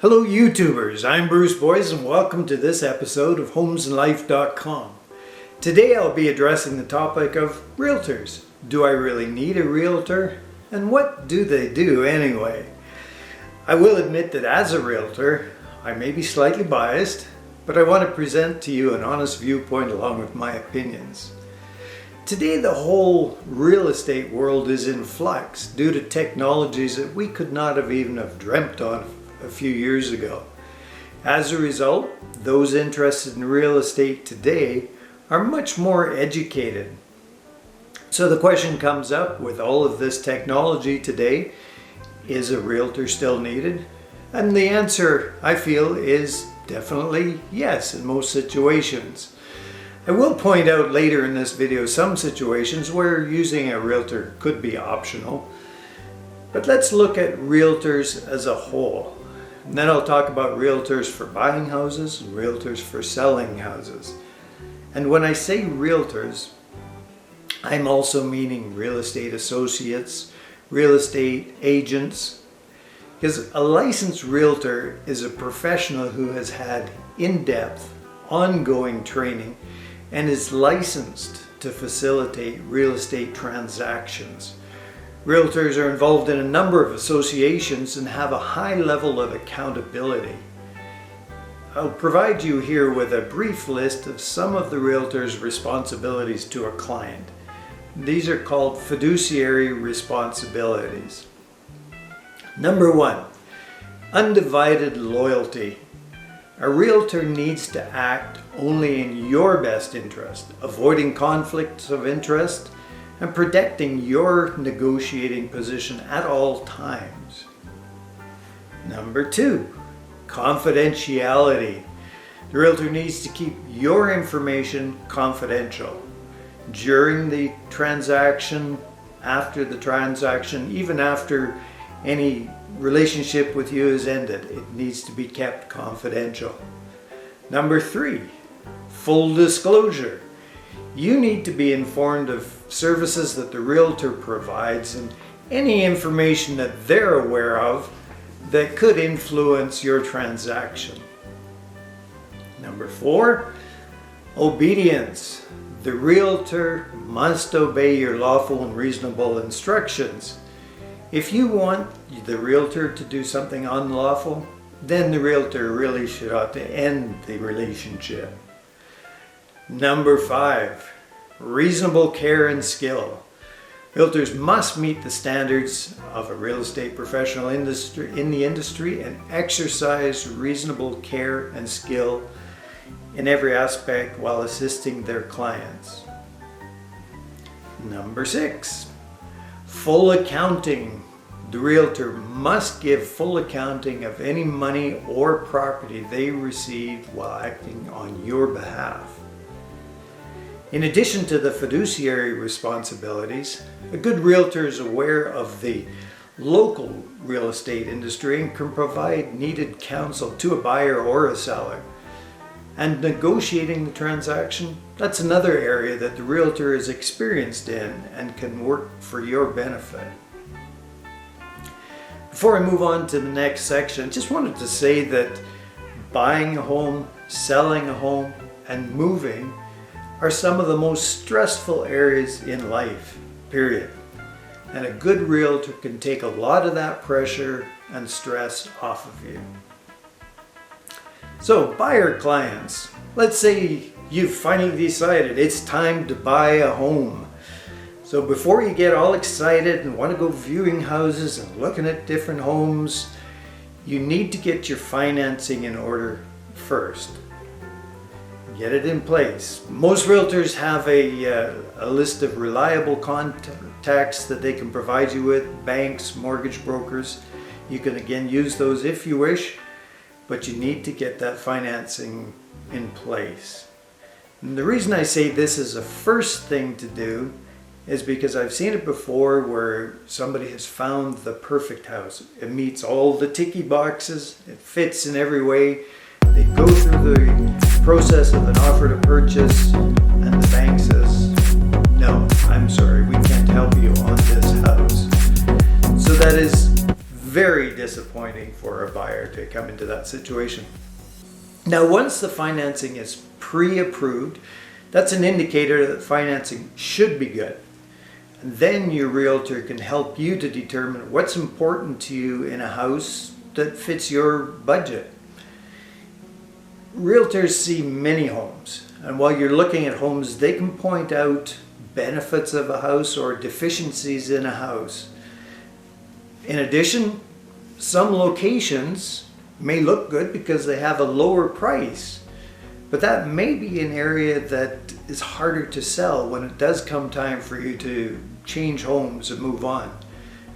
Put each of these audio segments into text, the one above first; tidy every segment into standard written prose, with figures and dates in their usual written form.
Hello YouTubers, I'm Bruce Boyes and welcome to this episode of homesandlife.com. Today I'll be addressing the topic of realtors. Do I really need a realtor? And what do they do anyway? I will admit that as a realtor, I may be slightly biased, but I want to present to you an honest viewpoint along with my opinions. Today the whole real estate world is in flux due to technologies that we could not have even dreamt of a few years ago. As a result, those interested in real estate today are much more educated. So the question comes up, with all of this technology today, is a realtor still needed? And the answer, I feel, is definitely yes in most situations. I will point out later in this video some situations where using a realtor could be optional. But let's look at realtors as a whole. And then I'll talk about realtors for buying houses and realtors for selling houses. And when I say realtors, I'm also meaning real estate associates, real estate agents, because a licensed realtor is a professional who has had in-depth, ongoing training and is licensed to facilitate real estate transactions. Realtors are involved in a number of associations and have a high level of accountability. I'll provide you here with a brief list of some of the realtor's responsibilities to a client. These are called fiduciary responsibilities. Number 1, undivided loyalty. A realtor needs to act only in your best interest, avoiding conflicts of interest and protecting your negotiating position at all times. Number 2, confidentiality. The realtor needs to keep your information confidential. During the transaction, after the transaction, even after any relationship with you is ended, it needs to be kept confidential. Number 3, full disclosure. You need to be informed of services that the realtor provides and any information that they're aware of that could influence your transaction. Number 4, obedience. The realtor must obey your lawful and reasonable instructions. If you want the realtor to do something unlawful, then the realtor really should ought to end the relationship. Number 5, reasonable care and skill. Realtors must meet the standards of a real estate professional in the industry and exercise reasonable care and skill in every aspect while assisting their clients. Number 6, full accounting. The realtor must give full accounting of any money or property they receive while acting on your behalf. In addition to the fiduciary responsibilities, a good realtor is aware of the local real estate industry and can provide needed counsel to a buyer or a seller. And negotiating the transaction, that's another area that the realtor is experienced in and can work for your benefit. Before I move on to the next section, I just wanted to say that buying a home, selling a home, and moving are some of the most stressful areas in life, period. And a good realtor can take a lot of that pressure and stress off of you. So, buyer clients, let's say you've finally decided it's time to buy a home. So before you get all excited and want to go viewing houses and looking at different homes, you need to get your financing in order first. Get it in place. Most realtors have a list of reliable contacts that they can provide you with, banks, mortgage brokers. You can again use those if you wish, but you need to get that financing in place. And the reason I say this is the first thing to do is because I've seen it before where somebody has found the perfect house. It meets all the ticky boxes, it fits in every way. They go through the process of an offer to purchase and the bank says, no, I'm sorry, we can't help you on this house. So that is very disappointing for a buyer to come into that situation. Now, once the financing is pre-approved, that's an indicator that financing should be good. And then your realtor can help you to determine what's important to you in a house that fits your budget. Realtors see many homes, and while you're looking at homes, they can point out benefits of a house or deficiencies in a house. In addition, some locations may look good because they have a lower price, but that may be an area that is harder to sell when it does come time for you to change homes and move on.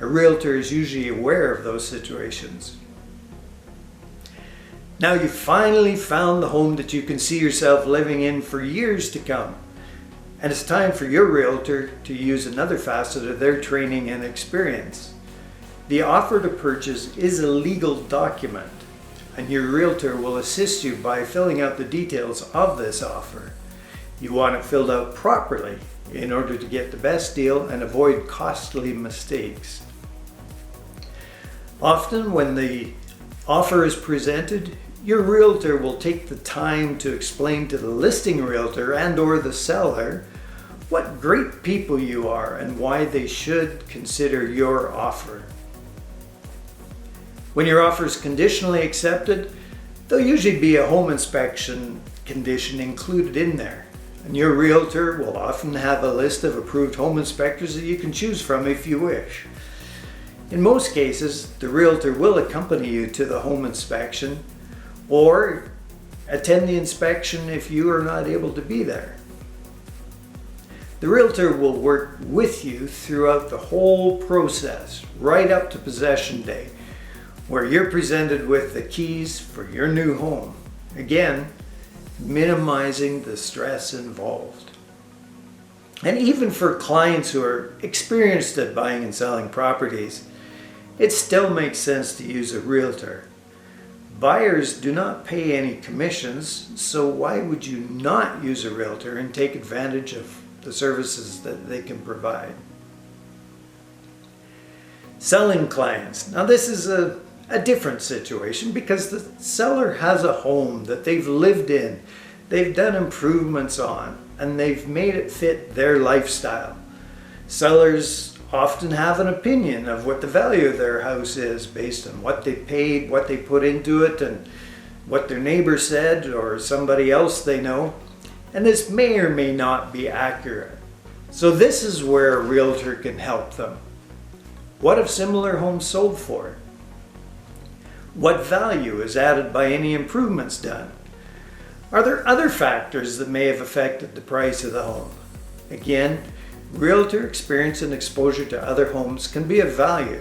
A realtor is usually aware of those situations. Now you've finally found the home that you can see yourself living in for years to come. And it's time for your realtor to use another facet of their training and experience. The offer to purchase is a legal document, and your realtor will assist you by filling out the details of this offer. You want it filled out properly in order to get the best deal and avoid costly mistakes. Often when the offer is presented, your realtor will take the time to explain to the listing realtor and or the seller what great people you are and why they should consider your offer. When your offer is conditionally accepted, there'll usually be a home inspection condition included in there. And your realtor will often have a list of approved home inspectors that you can choose from if you wish. In most cases, the realtor will accompany you to the home inspection or attend the inspection if you are not able to be there. The realtor will work with you throughout the whole process, right up to possession day, where you're presented with the keys for your new home. Again, minimizing the stress involved. And even for clients who are experienced at buying and selling properties, it still makes sense to use a realtor. Buyers do not pay any commissions, so why would you not use a realtor and take advantage of the services that they can provide? Selling clients. Now this is a different situation because the seller has a home that they've lived in, they've done improvements on, and they've made it fit their lifestyle. Sellers often have an opinion of what the value of their house is based on what they paid, what they put into it, and what their neighbor said or somebody else they know. And this may or may not be accurate. So this is where a realtor can help them. What have similar homes sold for? What value is added by any improvements done? Are there other factors that may have affected the price of the home? Again, realtor experience and exposure to other homes can be of value.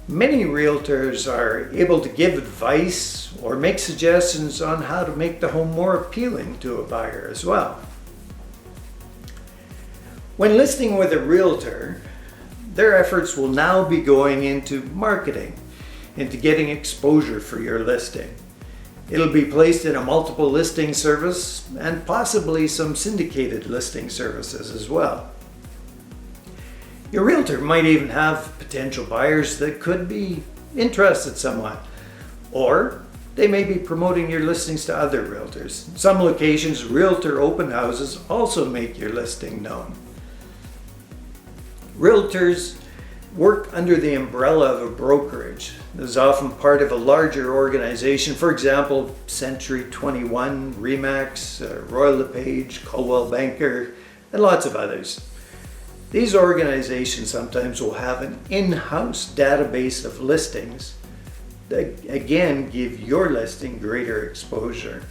Many realtors are able to give advice or make suggestions on how to make the home more appealing to a buyer as well. When listing with a realtor, their efforts will now be going into marketing, into getting exposure for your listing. It'll be placed in a multiple listing service and possibly some syndicated listing services as well. Your realtor might even have potential buyers that could be interested somewhat, or they may be promoting your listings to other realtors. In some locations, realtor open houses also make your listing known. Realtors work under the umbrella of a brokerage. This is often part of a larger organization. For example, Century 21, Remax, Royal LePage, Coldwell Banker, and lots of others. These organizations sometimes will have an in-house database of listings that again give your listing greater exposure.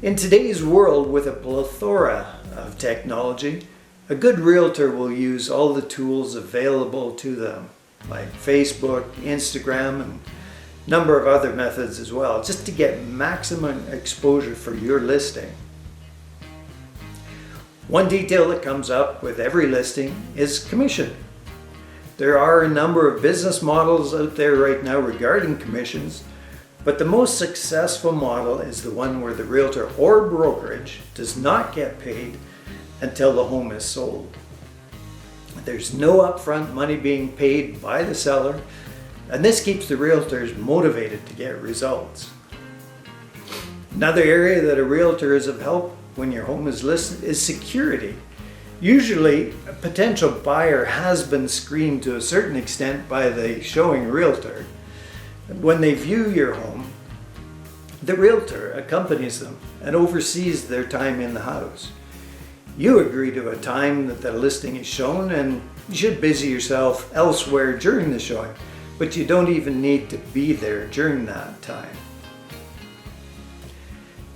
In today's world with a plethora of technology, a good realtor will use all the tools available to them, like Facebook, Instagram, and a number of other methods as well, just to get maximum exposure for your listing. One detail that comes up with every listing is commission. There are a number of business models out there right now regarding commissions, but the most successful model is the one where the realtor or brokerage does not get paid until the home is sold. There's no upfront money being paid by the seller, and this keeps the realtors motivated to get results. Another area that a realtor is of help when your home is listed is security. Usually, a potential buyer has been screened to a certain extent by the showing realtor. When they view your home, the realtor accompanies them and oversees their time in the house. You agree to a time that the listing is shown, and you should busy yourself elsewhere during the showing, but you don't even need to be there during that time.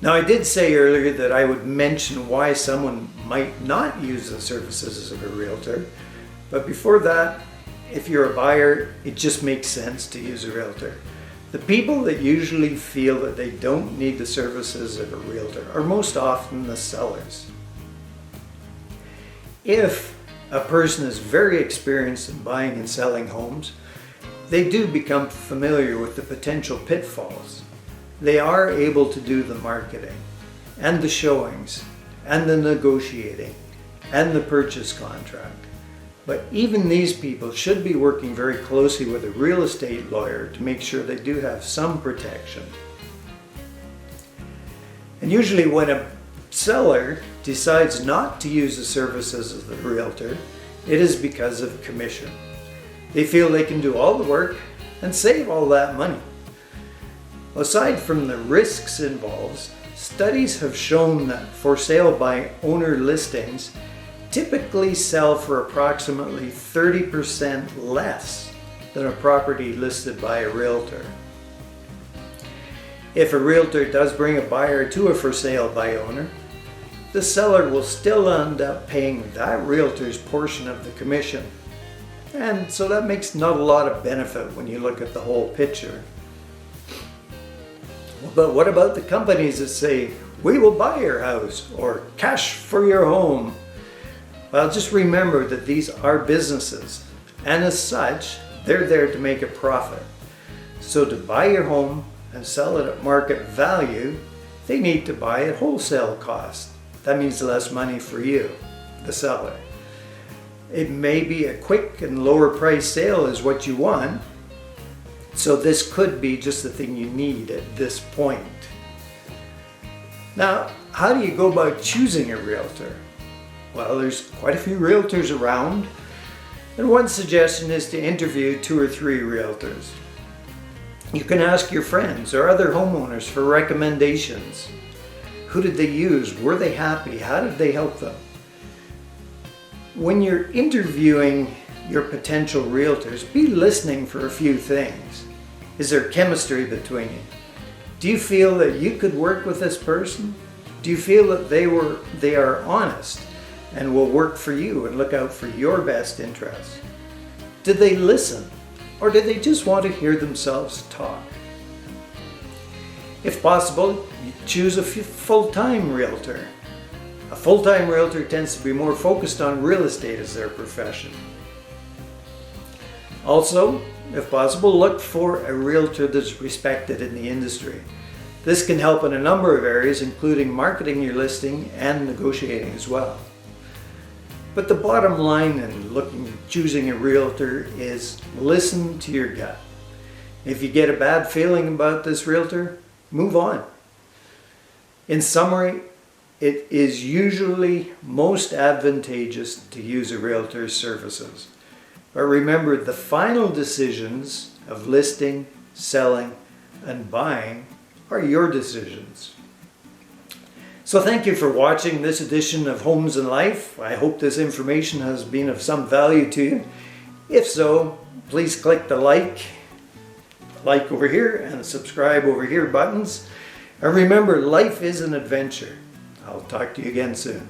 Now, I did say earlier that I would mention why someone might not use the services of a realtor, but before that, if you're a buyer, it just makes sense to use a realtor. The people that usually feel that they don't need the services of a realtor are most often the sellers. If a person is very experienced in buying and selling homes, they do become familiar with the potential pitfalls. They are able to do the marketing and the showings and the negotiating and the purchase contract. But even these people should be working very closely with a real estate lawyer to make sure they do have some protection. And usually when a seller decides not to use the services of the realtor, it is because of commission. They feel they can do all the work and save all that money. Aside from the risks involved, studies have shown that for sale by owner listings typically sell for approximately 30% less than a property listed by a realtor. If a realtor does bring a buyer to a for sale by owner, the seller will still end up paying that realtor's portion of the commission. And so that makes not a lot of benefit when you look at the whole picture. But what about the companies that say, "We will buy your house," or "cash for your home"? Well, just remember that these are businesses, and as such, they're there to make a profit. So to buy your home and sell it at market value, they need to buy at wholesale cost. That means less money for you, the seller. It may be a quick and lower price sale is what you want, so this could be just the thing you need at this point. Now, how do you go about choosing a realtor? Well, there's quite a few realtors around, and one suggestion is to interview 2 or 3 realtors. You can ask your friends or other homeowners for recommendations. Who did they use? Were they happy? How did they help them? When you're interviewing your potential realtors, be listening for a few things. Is there chemistry between you? Do you feel that you could work with this person? Do you feel that they are honest and will work for you and look out for your best interests? Did they listen, or did they just want to hear themselves talk? If possible, choose a full-time realtor. A full-time realtor tends to be more focused on real estate as their profession. Also, if possible, look for a realtor that's respected in the industry. This can help in a number of areas, including marketing your listing and negotiating as well. But the bottom line in choosing a realtor is listen to your gut. If you get a bad feeling about this realtor, move on. In summary, it is usually most advantageous to use a realtor's services. But remember, the final decisions of listing, selling, and buying are your decisions. So thank you for watching this edition of Homes and Life. I hope this information has been of some value to you. If so, please click the like over here and subscribe over here buttons. And remember, life is an adventure. I'll talk to you again soon.